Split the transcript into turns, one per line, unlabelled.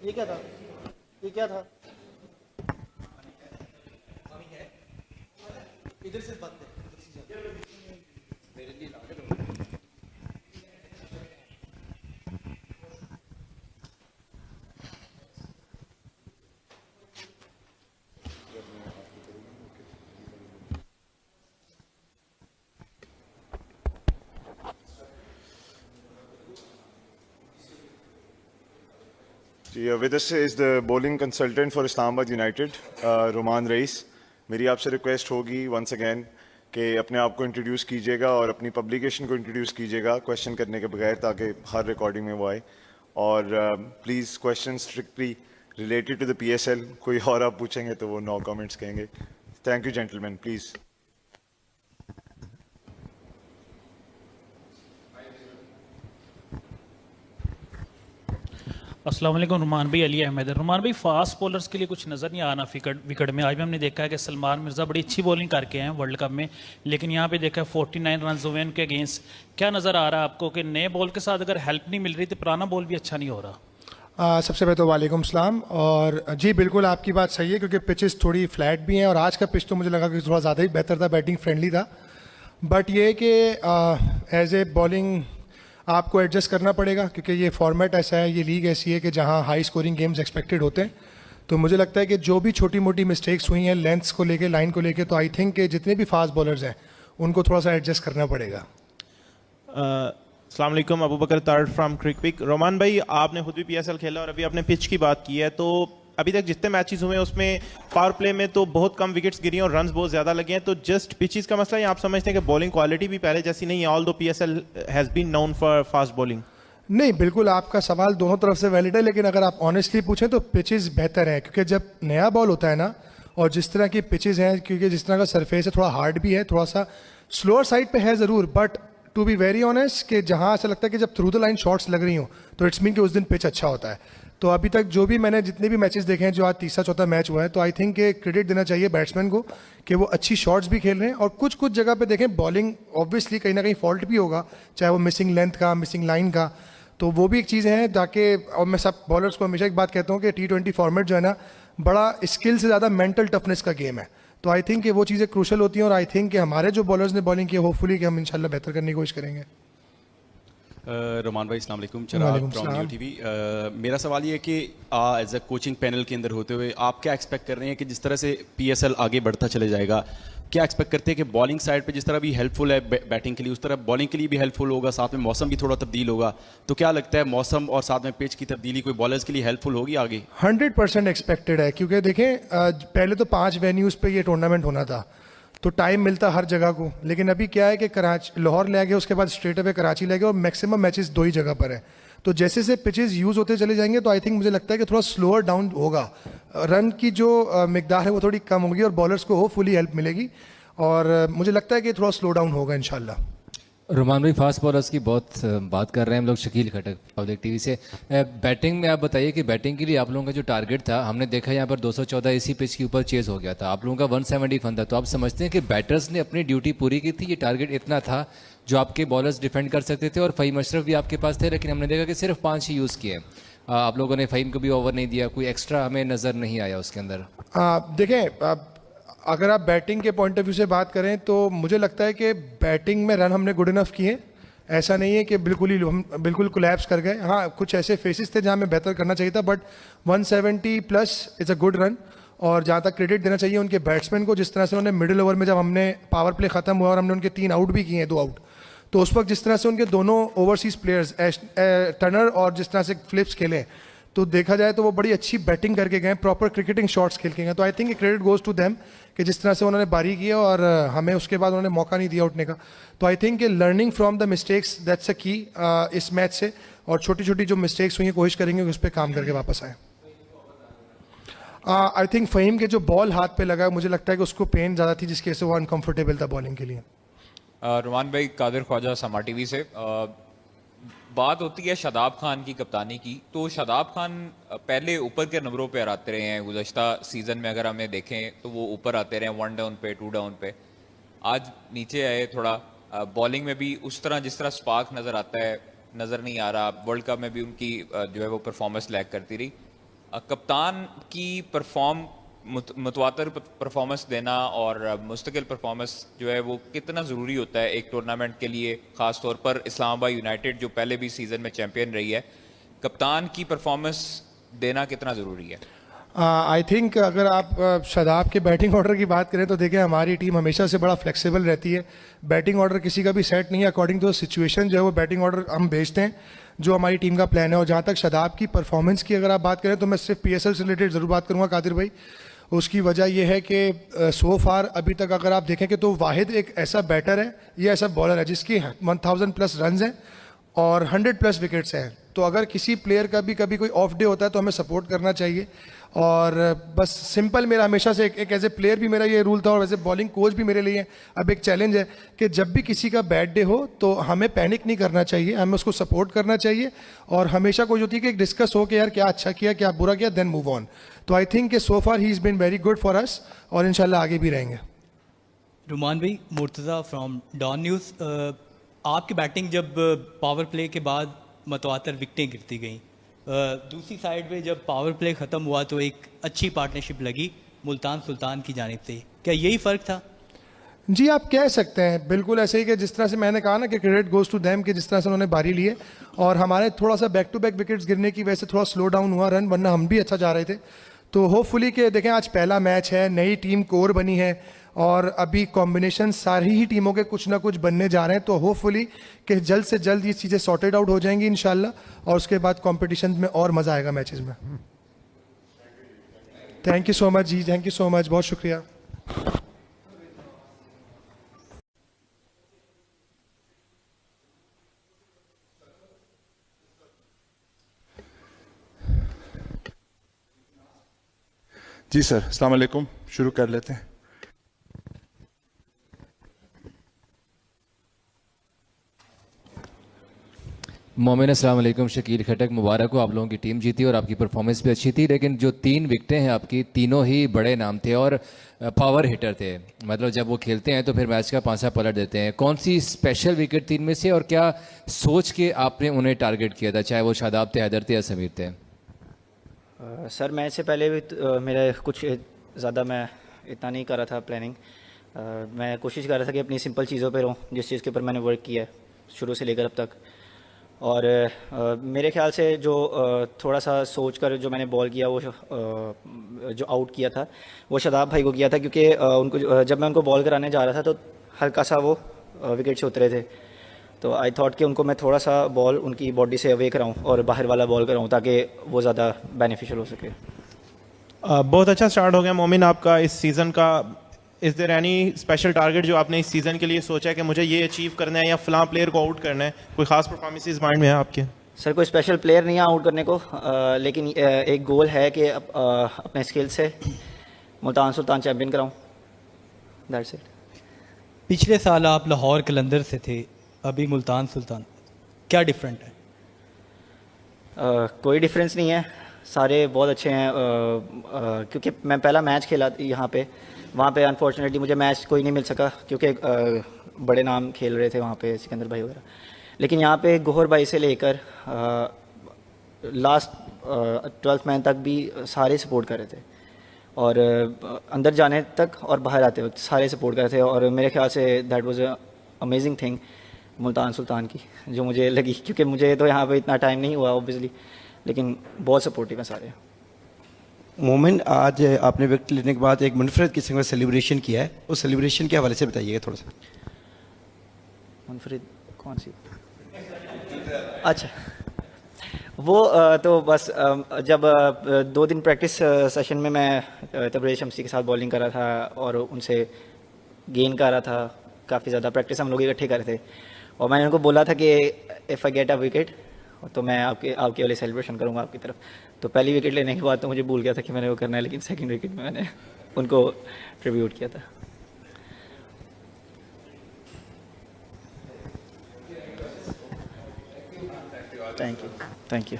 ये क्या था? ये क्या था? इधर से बात कर, इधर से जा। मेरे लिए ला के दो।
With us is the bowling consultant for Islamabad United, Rumman Raees. मेरी आपसे रिक्वेस्ट होगी वंस अगेन कि अपने आप को इंट्रोड्यूस कीजिएगा और अपनी पब्लिकेशन को इंट्रोड्यूस कीजिएगा क्वेश्चन करने के बगैर, ताकि हर रिकॉर्डिंग में वो आए. और please question strictly related to the PSL. कोई और आप पूछेंगे तो वो नो कमेंट्स कहेंगे. Thank you gentleman, please.
अस्सलाम वालेकुम. रुमान भाई, अली अहमद है. रुमान भाई, फास्ट बॉलर्स के लिए कुछ नज़र नहीं आ रहा विकेट में. आज भी हमने देखा है कि सलमान मिर्ज़ा बड़ी अच्छी बॉलिंग करके हैं वर्ल्ड कप में, लेकिन यहाँ पे देखा है 49 रन हुए उनके अगेंस्ट. क्या नज़र आ रहा है आपको कि नए बॉल के साथ अगर हेल्प नहीं मिल रही तो पुराना बॉल भी अच्छा नहीं हो रहा?
सबसे पहले तो वालेकुम सलाम. और जी बिल्कुल आपकी बात सही है, क्योंकि पिचेस थोड़ी फ्लैट भी हैं और आज का पिच तो मुझे लगा कि थोड़ा ज़्यादा ही बेहतर था, बैटिंग फ्रेंडली था. बट ये कि एज ए बॉलिंग आपको एडजस्ट करना पड़ेगा, क्योंकि ये फॉर्मेट ऐसा है, ये लीग ऐसी है कि जहाँ हाई स्कोरिंग गेम्स एक्सपेक्टेड होते हैं. तो मुझे लगता है कि जो भी छोटी मोटी मिस्टेक्स हुई हैं लेंथ्स को लेके, लाइन को लेके, तो आई थिंक कि जितने भी फास्ट बॉलर्स हैं उनको थोड़ा सा एडजस्ट करना पड़ेगा.
अस्सलाम वालेकुम, अबू बकर तारड़ फ्रॉम क्रिकपिक. रोमान भाई, आपने खुद भी PSL खेला और अभी आपने पिच की बात की है, तो अभी तक जितने मैचेस हुए उसमें पावर प्ले में तो बहुत कम विकेट्स गिरी हैं और रन्स बहुत ज़्यादा लगे हैं. तो जस्ट पिचेस का मसला है, आप समझते हैं कि बॉलिंग क्वालिटी भी पहले जैसी नहीं है, although PSL has been known for fast bowling?
नहीं, बिल्कुल आपका सवाल दोनों तरफ से वैलिड है, लेकिन अगर आप ऑनेस्टली पूछें तो पिचेस बेहतर है, क्योंकि जब नया बॉल होता है ना, और जिस तरह की पिचेस हैं, क्योंकि जिस तरह का सरफेस है, थोड़ा हार्ड भी है, थोड़ा सा स्लोअर साइड पे है ज़रूर, but to be very honest कि जहाँ ऐसा लगता है कि जब थ्रू द लाइन शॉट्स लग रही हो तो इट्स मीन कि उस दिन पिच अच्छा होता है. तो अभी तक जो भी मैंने जितने भी मैचेस देखे हैं, जो आज तीसरा चौथा मैच हुआ है, तो आई थिंक कि क्रेडिट देना चाहिए बैट्समैन को कि वो अच्छी शॉट्स भी खेल रहे हैं. और कुछ कुछ जगह पे देखें बॉलिंग ऑब्वियसली कहीं ना कहीं फॉल्ट भी होगा, चाहे वो मिसिंग लेंथ का, मिसिंग लाइन का, तो वो भी एक चीज़ है. ताकि और मैं सब बॉलर्स को हमेशा एक बात कहता हूँ कि T20 फॉर्मेट जो है ना, बड़ा स्किल से ज़्यादा मेंटल टफनेस का गेम है. तो आई थिंक कि वो चीज़ें क्रूशल होती हैं, और आई थिंक कि हमारे जो बॉलर्स ने बॉलिंग की, होपफुली कि हम इंशाल्लाह बेहतर करने की कोशिश करेंगे.
रोमान भाई, अस्सलाम वालेकुम. चिराग फ्रॉम न्यू टीवी. मेरा सवाल ये है कि एज अ कोचिंग पैनल के अंदर होते हुए आप क्या एक्सपेक्ट कर रहे हैं कि जिस तरह से PSL आगे बढ़ता चले जाएगा, क्या एक्सपेक्ट करते हैं कि बॉलिंग साइड पे जिस तरह भी हेल्पफुल है बैटिंग के लिए, उस तरह बॉलिंग के लिए भी हेल्पफुल होगा, साथ में मौसम भी थोड़ा तब्दील होगा? तो क्या लगता है मौसम और साथ में पिच की तब्दीली कोई बॉलर्स के लिए हेल्पफुल होगी आगे?
100% एक्सपेक्टेड है, क्योंकि देखें पहले तो 5 वेन्यूज़ पे ये टूर्नामेंट होना था, तो टाइम मिलता हर जगह को. लेकिन अभी क्या है कि कराची, लाहौर ले गए, उसके बाद स्ट्रेट अवे कराची ले गए, और मैक्सिमम मैचेस 2 ही जगह पर है. तो जैसे जैसे पिचेस यूज़ होते चले जाएंगे, तो आई थिंक मुझे लगता है कि थोड़ा स्लोअर डाउन होगा, रन की जो मिकदार है वो थोड़ी कम होगी, और बॉलर्स को होपफुली हेल्प मिलेगी. और मुझे लगता है कि थोड़ा स्लो डाउन होगा इंशाल्लाह.
रोमान भाई, फास्ट बॉलर्स की बहुत बात कर रहे हैं हम लोग. शकील खटक, पब्लिक टीवी से. बैटिंग में आप बताइए कि बैटिंग के लिए आप लोगों का जो टारगेट था, हमने देखा यहाँ पर 214 इसी पिच के ऊपर चेज हो गया था, आप लोगों का 170 फन था. तो आप समझते हैं कि बैटर्स ने अपनी ड्यूटी पूरी की थी? ये टारगेट इतना था जो आपके बॉलर्स डिफेंड कर सकते थे, और फ़हीम अशरफ भी आपके पास थे, लेकिन हमने देखा कि सिर्फ 5 ही यूज़ किए. आप लोगों ने फ़हीम को भी ओवर नहीं दिया, कोई एक्स्ट्रा हमें नज़र नहीं आया उसके अंदर.
देखें, अगर आप बैटिंग के पॉइंट ऑफ व्यू से बात करें तो मुझे लगता है कि बैटिंग में रन हमने गुड इनफ किए. ऐसा नहीं है कि हम बिल्कुल कोलैप्स कर गए. हाँ, कुछ ऐसे फेसेस थे जहाँ हमें बेहतर करना चाहिए था, but 170 plus is a good run. और जहाँ तक क्रेडिट देना चाहिए उनके बैट्समैन को, जिस तरह से उन्होंने मिडिल ओवर में, जब हमने पावर प्ले ख़त्म हुआ और हमने उनके 3 आउट भी किए हैं, 2 आउट, तो उस वक्त जिस तरह से उनके दोनों ओवरसीज़ प्लेयर्स टर्नर और जिस तरह से फ्लिप्स खेले, तो देखा जाए तो वो बड़ी अच्छी बैटिंग करके गए, प्रॉपर क्रिकेटिंग शॉट्स खेल के गए. तो I think credit goes to them कि जिस तरह से उन्होंने बारी किया और हमें उसके बाद उन्होंने मौका नहीं दिया उठने का. तो I think learning from the mistakes that's a की इस मैच से, और छोटी छोटी जो मिस्टेक्स हुई हैं कोशिश करेंगे उस पर काम करके वापस आए. आई थिंक फ़हीम के जो बॉल हाथ पे लगा, मुझे लगता है कि उसको पेन ज़्यादा थी, जिसकी वजह से वो अनकम्फर्टेबल था बॉलिंग के लिए.
रुमान भाई, कादिर ख्वाजा, समा टीवी से. बात होती है शादाब खान की कप्तानी की, तो शादाब खान पहले ऊपर के नंबरों पे आते रहे हैं. गुज़श्ता सीज़न में अगर हमें देखें तो वो ऊपर आते रहे, 1 डाउन पे, 2 डाउन पे. आज नीचे आए थोड़ा. बॉलिंग में भी उस तरह जिस तरह स्पार्क नज़र आता है, नज़र नहीं आ रहा. वर्ल्ड कप में भी उनकी जो है वो परफॉर्मेंस लैग करती रही. कप्तान की मुतवातर परफॉर्मेंस देना और मुस्तकिल परफॉर्मेंस जो है वो कितना ज़रूरी होता है एक टूर्नामेंट के लिए, ख़ास तौर पर इस्लामाबाद यूनाइटेड जो पहले भी सीज़न में चैम्पियन रही है, कप्तान की परफॉर्मेंस देना कितना ज़रूरी है?
आई थिंक अगर आप शादाब के बैटिंग ऑर्डर की बात करें तो देखिए हमारी टीम हमेशा से बड़ा फ्लेक्सिबल रहती है। बैटिंग ऑर्डर किसी का भी सेट नहीं है, अकॉर्डिंग टू सिचुएशन जो है वो बैटिंग ऑर्डर हम भेजते हैं जो हमारी टीम का प्लान है। और जहाँ तक शादाब की परफॉर्मेंस की अगर आप बात करें तो मैं सिर्फ PSL से रिलेटेड ज़रूर बात करूँगा कादिर भाई। उसकी वजह यह है कि सो फार अभी तक अगर आप देखेंगे तो वाहिद एक ऐसा बैटर है, ये ऐसा बॉलर है जिसकी 1000+ रन हैं और 100+ विकेट्स हैं। तो अगर किसी प्लेयर का भी कभी कोई ऑफ डे होता है तो हमें सपोर्ट करना चाहिए। और बस सिंपल मेरा हमेशा से एक एज ए प्लेयर भी मेरा ये रूल था और वैसे बॉलिंग कोच भी मेरे लिए अब एक चैलेंज है कि जब भी किसी का बैड डे हो तो हमें पैनिक नहीं करना चाहिए, हमें उसको सपोर्ट करना चाहिए। और हमेशा कोई होती है कि एक डिस्कस हो कि यार क्या अच्छा किया क्या बुरा किया, देन मूव ऑन। तो I think so far he is been very good for us और इंशाल्लाह आगे भी रहेंगे।
रुमान भाई, मुर्तज़ा फ्रॉम डॉन न्यूज़। आपकी बैटिंग जब पावर प्ले के बाद मतवातर विकटें गिरती गईं, दूसरी साइड पे जब पावर प्ले ख़त्म हुआ तो एक अच्छी पार्टनरशिप लगी मुल्तान सुल्तान की जानिब से, क्या यही फ़र्क था?
जी आप कह सकते हैं, बिल्कुल ऐसे ही कि जिस तरह से मैंने कहा ना कि क्रेडिट गोज़ टू देम कि जिस तरह से उन्होंने बारी लिए और हमारे थोड़ा सा बैक टू बैक विकेट्स गिरने की वजह से थोड़ा स्लो डाउन हुआ रन, वरना हम भी अच्छा जा रहे थे। तो होपफुली कि देखें आज पहला मैच है, नई टीम कोर बनी है और अभी कॉम्बिनेशन सारी ही टीमों के कुछ ना कुछ बनने जा रहे हैं। तो होपफुली कि जल्द से जल्द ये चीज़ें सॉर्टेड आउट हो जाएंगी इंशाल्लाह और उसके बाद कंपटीशन में और मज़ा आएगा मैचेस में। थैंक यू सो मच जी, थैंक यू सो मच, बहुत शुक्रिया।
जी सर, अस्सलाम वालेकुम, शुरू कर लेते हैं।
मोमिन अस्सलाम वालेकुम, शकील खटक, मुबारक हो, आप लोगों की टीम जीती और आपकी परफॉर्मेंस भी अच्छी थी। लेकिन जो 3 विकेटें हैं आपकी, तीनों ही बड़े नाम थे और पावर हिटर थे। मतलब जब वो खेलते हैं तो फिर मैच का पांसा पलट देते हैं। कौन सी स्पेशल विकेट 3 में से और क्या सोच के आपने उन्हें टारगेट किया था, चाहे वो शादाब थे, हैदर थे या समीर थे?
सर मैच से पहले भी मेरा कुछ ज़्यादा मैं इतना नहीं कर रहा था प्लानिंग। मैं कोशिश कर रहा था कि अपनी सिंपल चीज़ों पे रहूँ, जिस चीज़ के ऊपर मैंने वर्क किया है शुरू से लेकर अब तक। और मेरे ख्याल से जो थोड़ा सा सोच कर जो मैंने बॉल किया वो जो आउट किया था वो शादाब भाई को किया था, क्योंकि उनको जब मैं उनको बॉल कराने जा रहा था तो हल्का सा वो विकेट से उतरे थे। तो आई थॉट कि उनको मैं थोड़ा सा बॉल उनकी बॉडी से अवे कराऊं और बाहर वाला बॉल कराऊं ताकि वो ज़्यादा बेनिफिशियल हो सके।
बहुत अच्छा स्टार्ट हो गया मोमिन आपका इस सीज़न का। Is there any special target जो आपने इस सीज़न के लिए सोचा है कि मुझे ये अचीव करना है या फलां प्लेयर को आउट करना है? कोई ख़ास परफॉर्मेंसेस माइंड में है आपके?
सर कोई स्पेशल प्लेयर नहीं है आउट करने को, लेकिन एक गोल है कि अपने स्किल से Multan Sultan champion कराऊं, that's it.
पिछले साल आप लाहौर कलंदर से थे, अभी मुल्तान सुल्तान, क्या डिफरेंट है?
कोई डिफरेंस नहीं है, सारे बहुत अच्छे हैं। क्योंकि मैं पहला मैच खेला यहाँ पे, वहाँ पे अनफॉर्चुनेटली मुझे मैच कोई नहीं मिल सका क्योंकि बड़े नाम खेल रहे थे वहाँ पे, सिकंदर भाई वगैरह। लेकिन यहाँ पे गोहर भाई से लेकर लास्ट 12th मैन तक भी सारे सपोर्ट कर रहे थे और अंदर जाने तक और बाहर आते वक्त सारे सपोर्ट कर रहे थे। और मेरे ख्याल से that was amazing thing Multan Sultan की जो मुझे लगी, क्योंकि मुझे तो यहाँ पे इतना टाइम नहीं हुआ ऑब्वियसली, लेकिन बहुत सपोर्टिव हैं सारे।
मोमिन, आज आपने विकेट लेने के बाद एक मुनफरद किस्म का सेलिब्रेशन किया है, उस सेलिब्रेशन के हवाले से बताइएगा थोड़ा सा।
मुनफरद कौन सी? अच्छा, वो तो बस जब 2 दिन प्रैक्टिस सेशन में मैं तबरेज़ शम्सी के साथ बॉलिंग कर रहा था और उनसे गेन कर रहा था, काफ़ी ज़्यादा प्रैक्टिस हम लोग इकट्ठे कर रहे थे और मैंने उनको बोला था कि if I get a wicket तो मैं आपके वाले सेलिब्रेशन करूँगा आपकी तरफ। तो पहली विकेट लेने के बाद तो मुझे भूल गया था कि मैंने वो करना है, लेकिन सेकंड विकेट में मैंने उनको ट्रिब्यूट किया था। Thank you.